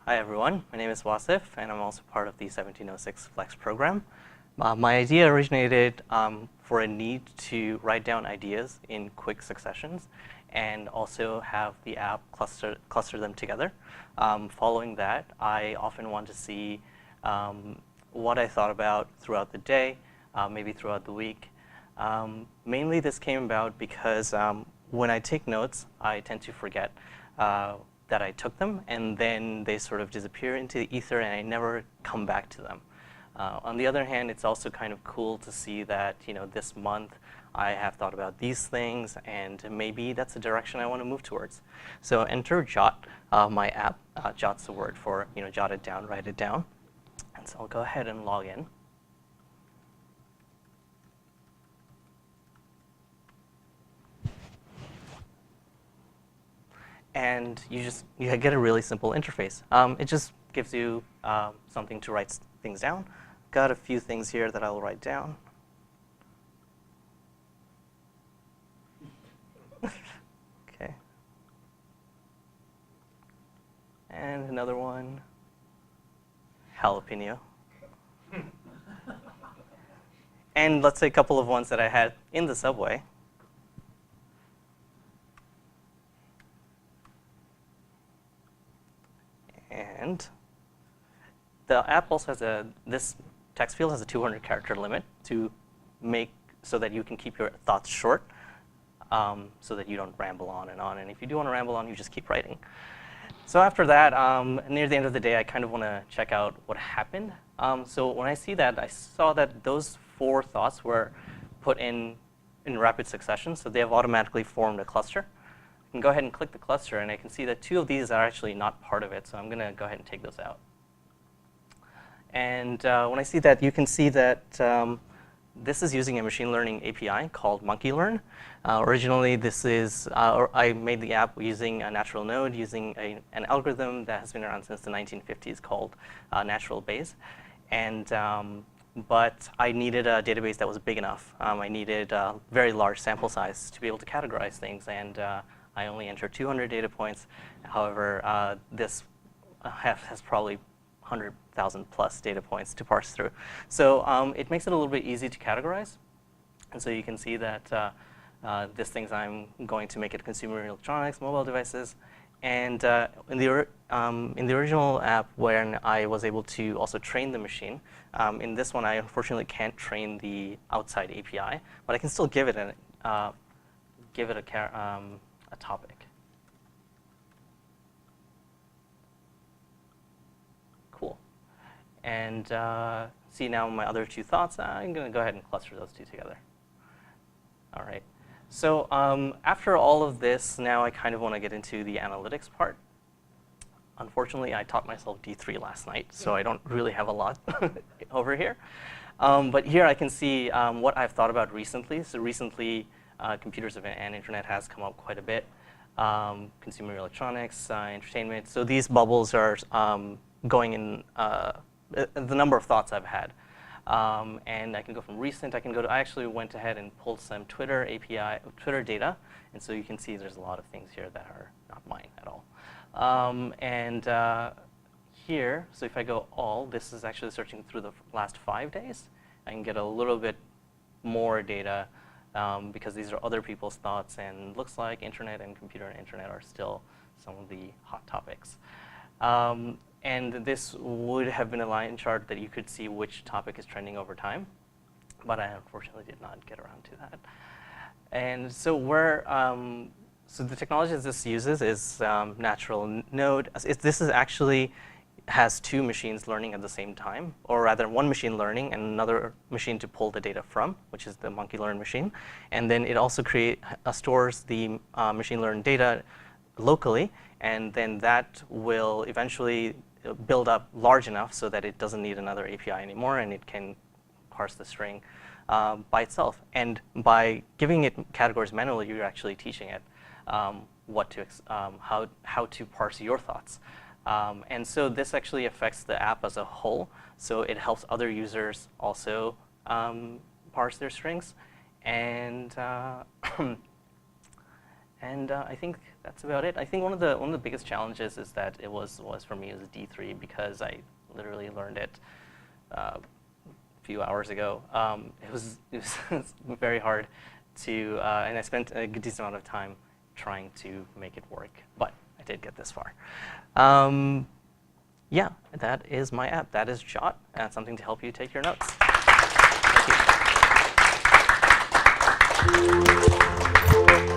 Hi everyone, my name is Wasif and I'm also part of the 1706 Flex program. My idea originated for a need to write down ideas in quick successions and also have the app cluster them together. Following that, I often want to see what I thought about throughout the day, maybe throughout the week. Mainly this came about because when I take notes, I tend to forget that I took them, and then they sort of disappear into the ether, and I never come back to them. On the other hand, it's also kind of cool to see that this month I have thought about these things, and maybe that's the direction I want to move towards. So enter Jot, my app. Jot's the word for jot it down, write it down. And so I'll go ahead and log in. And you get a really simple interface. It just gives you something to write things down. Got a few things here that I'll write down. Okay. And another one. Jalapeno. And let's say a couple of ones that I had in the subway. And the app also has this text field has a 200 character limit to make so that you can keep your thoughts short, so that you don't ramble on. And if you do want to ramble on, you just keep writing. So after that, near the end of the day, I kind of want to check out what happened. So when I see that, I saw that those 4 thoughts were put in rapid succession, so they have automatically formed a cluster. I can go ahead and click the cluster, and I can see that 2 of these are actually not part of it, so I'm going to go ahead and take those out. And when I see that, you can see that this is using a machine learning API called MonkeyLearn. Originally, I made the app using a natural node, using an algorithm that has been around since the 1950s called natural Bayes. And but I needed a database that was big enough. I needed a very large sample size to be able to categorize things, and I only entered 200 data points. However, this has probably 100,000 plus data points to parse through. So it makes it a little bit easy to categorize. And so you can see that these things I'm going to make it consumer electronics, mobile devices. And in the original app, when I was able to also train the machine, in this one I unfortunately can't train the outside API, but I can still give it a topic. Cool. And see now my other 2 thoughts. I'm going to go ahead and cluster those 2 together. All right. So after all of this, now I kind of want to get into the analytics part. Unfortunately, I taught myself D3 last night, so I don't really have a lot over here. But here I can see what I've thought about recently. So recently, computers and internet has come up quite a bit. Consumer electronics, entertainment. So these bubbles are going in the number of thoughts I've had. And I can go from recent. I actually went ahead and pulled some Twitter data. And so you can see there's a lot of things here that are not mine at all. And here, so if I go all, this is actually searching through the last 5 days. I can get a little bit more data because these are other people's thoughts, and looks like internet and computer and internet are still some of the hot topics. And this would have been a line chart that you could see which topic is trending over time, but I unfortunately did not get around to that. And so so the technology that this uses is natural node. This is actually has 2 machines learning at the same time, or rather 1 machine learning and another machine to pull the data from, which is the MonkeyLearn machine. And then it also stores the machine learned data locally, and then that will eventually build up large enough so that it doesn't need another API anymore, and it can parse the string by itself. And by giving it categories manually, you're actually teaching it how to parse your thoughts. And so this actually affects the app as a whole. So it helps other users also parse their strings. And And I think that's about it. I think one of the biggest challenges is that it was for me is D3 because I literally learned it a few hours ago. It was very hard to, and I spent a good decent amount of time trying to make it work, but I did get this far. Yeah, that is my app. That is Jot, and something to help you take your notes. Thank you.